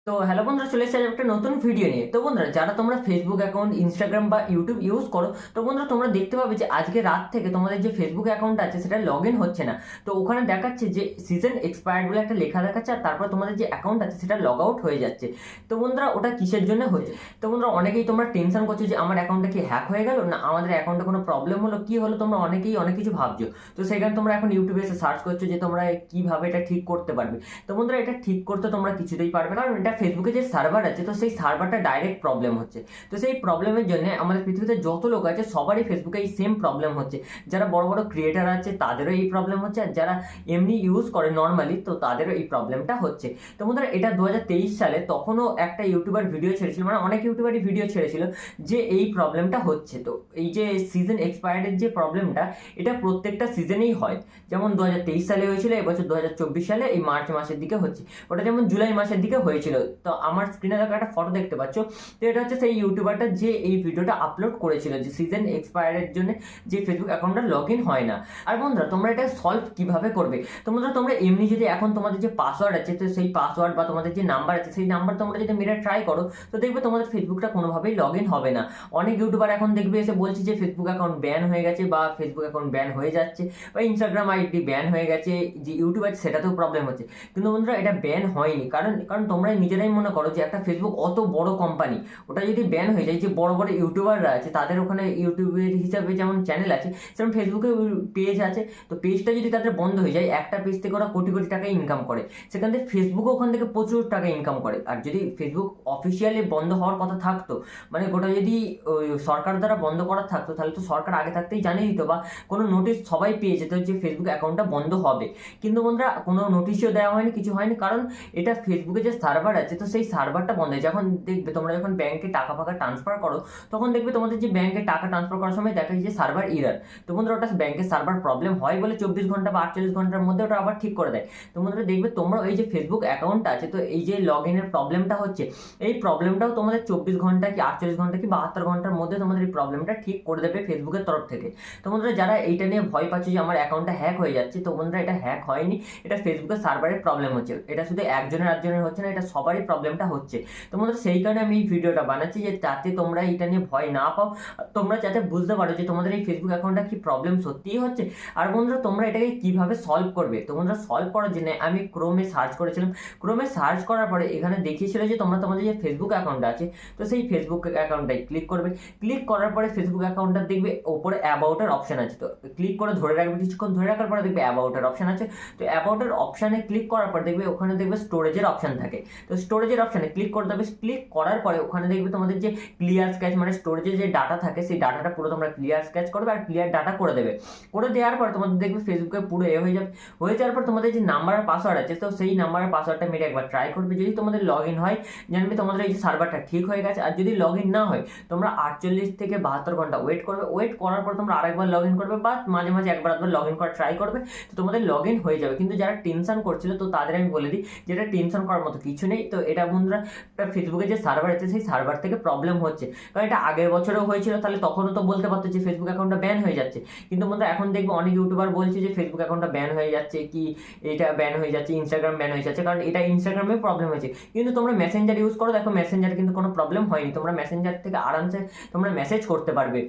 তো হ্যালো বন্ধুরা, চলে এসেছে একটা নতুন ভিডিও নিয়ে। তো বন্ধুরা, যারা তোমরা ফেসবুক অ্যাকাউন্ট, ইনস্টাগ্রাম বা ইউটিউব ইউজ করো, তো বন্ধুরা তোমরা দেখতে পাবে যে আজকে রাত থেকে তোমাদের যে ফেসবুক অ্যাকাউন্ট আছে সেটা লগ ইন হচ্ছে না। তো ওখানে দেখাচ্ছে যে সিজন এক্সপায়ার্ড বলে একটা লেখা দেখাচ্ছে, আর তারপর তোমাদের যে অ্যাকাউন্ট আছে সেটা লগ আউট হয়ে যাচ্ছে। তো বন্ধুরা, ওটা কিসের জন্য হচ্ছে? তো বন্ধুরা, অনেকেই তোমরা টেনশন করছো যে আমার অ্যাকাউন্টটা কি হ্যাক হয়ে গেল, না আমাদের অ্যাকাউন্টে কোনো প্রবলেম হলো, কি হলো, তোমরা অনেকেই অনেক কিছু ভাবছো। তো সেখানে তোমরা এখন ইউটিউবে এসে সার্চ করছো যে তোমরা কিভাবে এটা ঠিক করতে পারবে। তো বন্ধুরা, এটা ঠিক করতে তোমরা কিছুতেই পারবে না, কারণ এটা ফেসবুকে যে সার্ভার আছে, তো সেই সার্ভারটা ডাইরেক্ট প্রবলেম হচ্ছে। তো সেই প্রবলেমের জন্য আমাদের পৃথিবীতে যত লোক আছে সবারই ফেসবুকে এই সেম প্রবলেম হচ্ছে। যারা বড় বড় ক্রিয়েটার আছে তাদেরও এই প্রবলেম হচ্ছে, আর যারা এমনি ইউজ করে নর্মালি, তো তাদেরও এই প্রবলেমটা হচ্ছে। তো বন্ধুরা, এটা 2023 সালে তখনও একটা ইউটিউবার ভিডিও ছেড়েছিল, মানে অনেক ইউটিউবারই ভিডিও ছেড়েছিল যে এই প্রবলেমটা হচ্ছে। তো এই যে সিজন এক্সপায়ার্ডের যে প্রবলেমটা, এটা প্রত্যেকটা সিজনেই হয়। যেমন 2023 সালে হয়েছিল, এবছর 2024 সালে এই মার্চ মাসের দিকে হচ্ছে। ওটা যেমন জুলাই মাসের দিকে হয়েছিল। তো আমার স্ক্রিনে দেখো একটা ফটো দেখতে পাচ্ছ, তো এটা হচ্ছে সেই ইউটিউবারটা যে এই ভিডিওটা আপলোড করেছিল যে সিজন এক্সপায়ারের জন্য যে ফেসবুক অ্যাকাউন্টটা লগ ইন হয় না। আর বন্ধুরা, তোমরা এটা সলভ কিভাবে করবে? তো বন্ধুরা, তোমরা এমনি যদি এখন তোমাদের যে পাসওয়ার্ড আছে, তো সেই পাসওয়ার্ড বা তোমাদের যে নাম্বার আছে সেই নাম্বার তোমরা যদি মেরে ট্রাই করো, তো দেখবে তোমাদের ফেসবুকটা কোনোভাবেই লগ ইন হবে না। অনেক ইউটিউবার এখন দেখবে এসে বলছে যে ফেসবুক অ্যাকাউন্ট ব্যান হয়ে গেছে, বা ফেসবুক অ্যাকাউন্ট ব্যান হয়ে যাচ্ছে, বা ইনস্টাগ্রাম আইডি ব্যান হয়ে গেছে, যে ইউটিউব আছে সেটাতেও প্রবলেম হচ্ছে। কিন্তু বন্ধুরা, এটা ব্যান হয়নি, কারণ কারণ তোমরা নিজেরাই মনে করো যে একটা ফেসবুক অত বড় কোম্পানি, ওটা যদি ব্যান হয়ে যায়, যে বড় বড় ইউটিউবাররা আছে তাদের ওখানে ইউটিউবের হিসাবে যেমন চ্যানেল আছে, সেরকম ফেসবুকে পেজ আছে। তো পেজটা যদি তাদের বন্ধ হয়ে যায়, একটা পেজ থেকে ওরা কোটি কোটি টাকা ইনকাম করে, সেখান থেকে ফেসবুকও ওখান থেকে প্রচুর টাকা ইনকাম করে। আর যদি ফেসবুক অফিসিয়ালি বন্ধ হওয়ার কথা থাকতো, মানে ওটা যদি সরকার দ্বারা বন্ধ করা থাকতো, তাহলে তো সরকার আগে থাকতেই জানিয়ে দিত, বা কোনো নোটিশ সবাই পেয়ে যেত যে ফেসবুক অ্যাকাউন্টটা বন্ধ হবে। কিন্তু বন্ধুরা, কোনো নোটিশও দেওয়া হয়নি, কিছু হয়নি, কারণ এটা ফেসবুকে যে সার্ভার আছে, তো সেই সার্ভারটা বন্ধ হয়। যখন দেখবে তোমরা যখন ব্যাংকে টাকা ফাকা ট্রান্সফার করো, তখন দেখবে তোমাদের যে ব্যাংকে টাকা ট্রান্সফার করার সময় দেখা যায় যে সার্ভার ইরার। তো বন্ধুরা, ওটা ব্যাংকের সার্ভার প্রবলেম হয় বলে 24 ঘন্টা বা 48 ঘন্টার মধ্যে ওটা আবার ঠিক করে দেয়। তো বন্ধুরা, দেখবে তোমরা এই যে ফেসবুক অ্যাকাউন্ট আছে, তো এই যে লগ ইনের প্রবলেমটা হচ্ছে, এই প্রবলেমটাও তোমাদের 24 ঘন্টা কি 48 ঘন্টা কি 72 ঘন্টার মধ্যে তোমাদের এই প্রবলেমটা ঠিক করে দেবে ফেসবুকের তরফ থেকে। তো বন্ধুরা, যারা এইটা নিয়ে ভয় পাচ্ছে যে আমার অ্যাকাউন্টটা হ্যাক হয়ে যাচ্ছে, তো বন্ধুরা, এটা হ্যাক হয়নি, এটা ফেসবুকের সার্ভারের প্রবলেম হচ্ছে। এটা শুধু একজনের আরেকজনের হচ্ছে না, এটা সবারই প্রবলেমটা হচ্ছে। তো বন্ধুরা, সেই কারণে আমি এই ভিডিওটা বানাচ্ছি, যে যাতে তোমরা এটা নিয়ে ভয় না পাও, তোমরা যাতে বুঝতে পারো যে তোমাদের এই ফেসবুক অ্যাকাউন্টটা কি প্রবলেম সত্যিই হচ্ছে। আর বন্ধুরা, তোমরা এটাকে কিভাবে সলভ করবে? তো বন্ধুরা, সলভ করার জন্য আমি ক্রোমে সার্চ করেছিলাম। ক্রোমে সার্চ করার পরে এখানে দেখিয়েছিল যে তোমরা তোমাদের যে ফেসবুক অ্যাকাউন্ট আছে, তো সেই ফেসবুক অ্যাকাউন্টটাই ক্লিক করবে। ক্লিক করার পরে ফেসবুক অ্যাকাউন্টটা দেখবে ওপরে অ্যাবাউটের অপশন আছে, তো ক্লিক করে ধরে রাখবে, কিছুক্ষণ ধরে রাখার পরে দেখবে অ্যাবাউটের অপশন আছে। তো অ্যাবাউটের অপশানে ক্লিক করার পর দেখবে ওখানে দেখবে স্টোরেজের অপশন থাকে। তো স্টোরেজের অপশানে ক্লিক করে দেবে। ক্লিক করার পরে ওখানে দেখবে তোমাদের যে ক্লিয়ার স্ক্যাচ, মানে স্টোরেজে যে ডাটা থাকে সেই ডাটাটা পুরো তোমরা ক্লিয়ার স্ক্যাচ করবে, আর ক্লিয়ার ডাটা করে দেবে। করে দেওয়ার পর তোমাদের দেখবে ফেসবুকে পুরো হয়ে যাবে। হয়ে যাওয়ার পর তোমাদের যে নাম্বার আর পাসওয়ার্ড আছে, তো সেই নাম্বার আর পাসওয়ার্ডটা মেরে একবার ট্রাই করবে। যদি তোমাদের লগ ইন হয়, জানবে তোমাদের এই যে সার্ভারটা ঠিক হয়ে গেছে। আর যদি লগ ইন না হয়, তোমরা 48 থেকে 72 ঘন্টা ওয়েট করবে। ওয়েট করার পর তোমরা আরেকবার লগ ইন করবে, বা মাঝে মাঝে একবার আধবার লগ ইন করা ট্রাই করবে, তো তোমাদের লগ ইন হয়ে যাবে। কিন্তু যারা টেনশন করছিল, তো তাদের আমি বলে দিই যে এটা টেনশন করার মতো কিছু নেই। তো এটা বন্ধুরা, ফেসবুকে যে সার্ভার আছে সেই সার্ভার থেকে প্রবলেম হচ্ছে, কারণ এটা আগের বছরেও হয়েছিল, তাহলে তখনও তো বলতে পারতো যে ফেসবুক অ্যাকাউন্টটা ব্যান হয়ে যাচ্ছে। কিন্তু বন্ধুরা, এখন দেখবে অনেক ইউটিউবার বলছে যে ফেসবুক অ্যাকাউন্টটা ব্যান হয়ে যাচ্ছে, কি এটা ব্যান হয়ে যাচ্ছে, ইনস্টাগ্রাম ব্যান হয়ে যাচ্ছে, কারণ এটা ইনস্টাগ্রামে প্রবলেম হয়েছে। কিন্তু তোমরা মেসেঞ্জার ইউজ করো, দেখো মেসেঞ্জার কিন্তু কোনো প্রবলেম হয়নি, তোমরা মেসেঞ্জার থেকে আরামসে তোমরা মেসেজ করতে পারবে।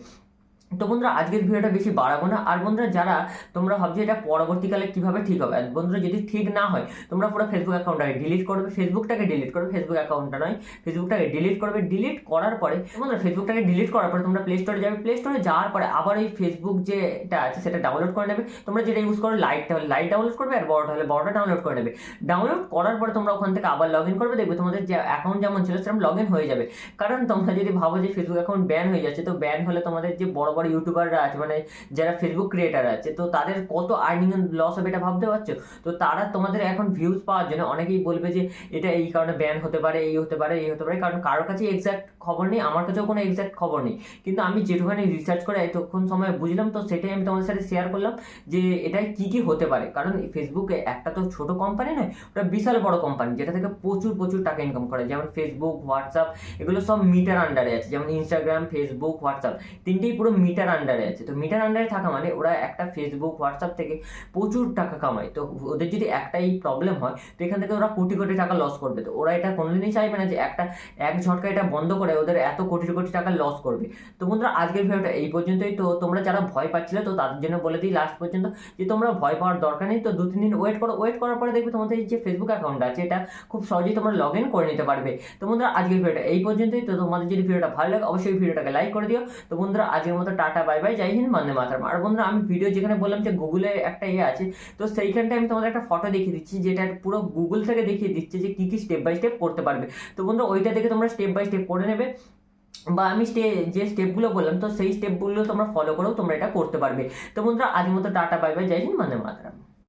তো বন্ধুরা, আজকের ভিডিওটা বেশি বাড়াবো না। আর বন্ধুরা, যারা তোমরা ভাবছো এটা পরবর্তীকালে কিভাবে ঠিক হবে, আর বন্ধুরা যদি ঠিক না হয়, তোমরা পুরো ফেসবুক অ্যাকাউন্টটাকে ডিলিট করবে। ফেসবুকটাকে ডিলিট করবে, ফেসবুক অ্যাকাউন্টটা নয়, ফেসবুকটাকে ডিলিট করবে। ডিলিট করার পরে বন্ধুরা, ফেসবুকটাকে ডিলিট করার পরে তোমরা প্লে স্টোরে যাবে। প্লে স্টোরে যাওয়ার পরে আবার ওই ফেসবুক যেটা আছে সেটা ডাউনলোড করে নেবে। তোমরা যেটা ইউজ করো, লাইটটা হলে লাইট ডাউনলোড করবে, আর বড়টা হলে বড়টা ডাউনলোড করে নেবে। ডাউনলোড করার পরে তোমরা ওখান থেকে আবার লগ ইন করবে, দেখবে তোমাদের যে অ্যাকাউন্ট যেমন ছিল সেরকম লগ ইন হয়ে যাবে। কারণ তোমরা যদি ভাবো যে ফেসবুক অ্যাকাউন্ট ব্যান হয়ে যাচ্ছে, তো ব্যান হলে তোমাদের যে বড় বড় ইউটিউবাররা আছে, মানে যারা ফেসবুক ক্রিয়েটার আছে, তো তাদের কত আর্নিং লস হবে এটা ভাবতে পারছো? তো তারা তোমাদের এখন ভিউজ পাওয়ার জন্য অনেকেই বলবে যে এটা এই কারণে ব্যান হতে পারে, এই হতে পারে, এই হতে পারে, কারণ কারোর কাছে এক্সাক্ট খবর নেই, আমার কাছেও কোনো এক্সাক্ট খবর নেই। কিন্তু আমি যেটুখানি রিসার্চ করে এতক্ষণ সময় বুঝলাম, তো সেটাই আমি তোমাদের সাথে শেয়ার করলাম যে এটা কি কি হতে পারে। কারণ ফেসবুকে একটা তো ছোট কোম্পানি নয়, ওটা বিশাল বড় কোম্পানি, যেটা থেকে প্রচুর প্রচুর টাকা ইনকাম করে। যেমন ফেসবুক, হোয়াটসঅ্যাপ, এগুলো সব মিটার আন্ডারে আছে। যেমন ইনস্টাগ্রাম, ফেসবুক, হোয়াটসঅ্যাপ তিনটেই পুরো মিটার আন্ডারে আছে। তো মিটার আন্ডারে থাকা মানে ওরা একটা ফেসবুক হোয়াটসঅ্যাপ থেকে প্রচুর টাকা কামায়। তো ওদের যদি একটাই প্রবলেম হয় তো এখান থেকে ওরা কোটি কোটি টাকা লস করবে। তো ওরা এটা কোনোদিনই চাইবে না যে এক ঝটকা এটা বন্ধ করে ওদের এত কোটি কোটি টাকা লস করবে। তো বন্ধুরা আজকের ভিডিওটা এই পর্যন্তই। তো তোমরা যারা ভয় পাচ্ছিলে তো তাদের জন্য বলে দিই লাস্ট পর্যন্ত যে তোমরা ভয় পাওয়ার দরকার নেই। তো 2-3 দিন ওয়েট করো, ওয়েট করার পরে দেখবে তোমাদের যে ফেসবুক অ্যাকাউন্ট আছে এটা খুব সহজেই তোমরা লগ ইন করে নিতে পারবে। তো বন্ধুরা আজকের ভিডিওটা এই পর্যন্তই। তো তোমাদের যদি ভিডিওটা ভালো লাগে অবশ্যই ভিডিওটাকে লাইক করে দিও। তো বন্ধুরা আজকের মতো টাটা বাই বাই, জয় হিন্দ, বন্দে মাতরম। আর বন্ধুরা আমি ভিডিও যেখানে বললাম যে গুগলে একটা আছে, তো সেইখানটায় আমি তোমাদের একটা ফটো দেখিয়ে দিচ্ছি যেটা পুরো গুগল থেকে দেখিয়ে দিচ্ছে যে কি কি স্টেপ বাই স্টেপ করতে পারবে। তো বন্ধুরা ওইটা দেখে তোমরা স্টেপ বাই স্টেপ করে নেবে, বা আমি যে স্টেপগুলো বললাম তো সেই স্টেপগুলো তোমরা ফলো করেও তোমরা এটা করতে পারবে। তো বন্ধুরা আজকের মতো টাটা বাই বাই, জয় হিন্দ, বন্দে মাতরম।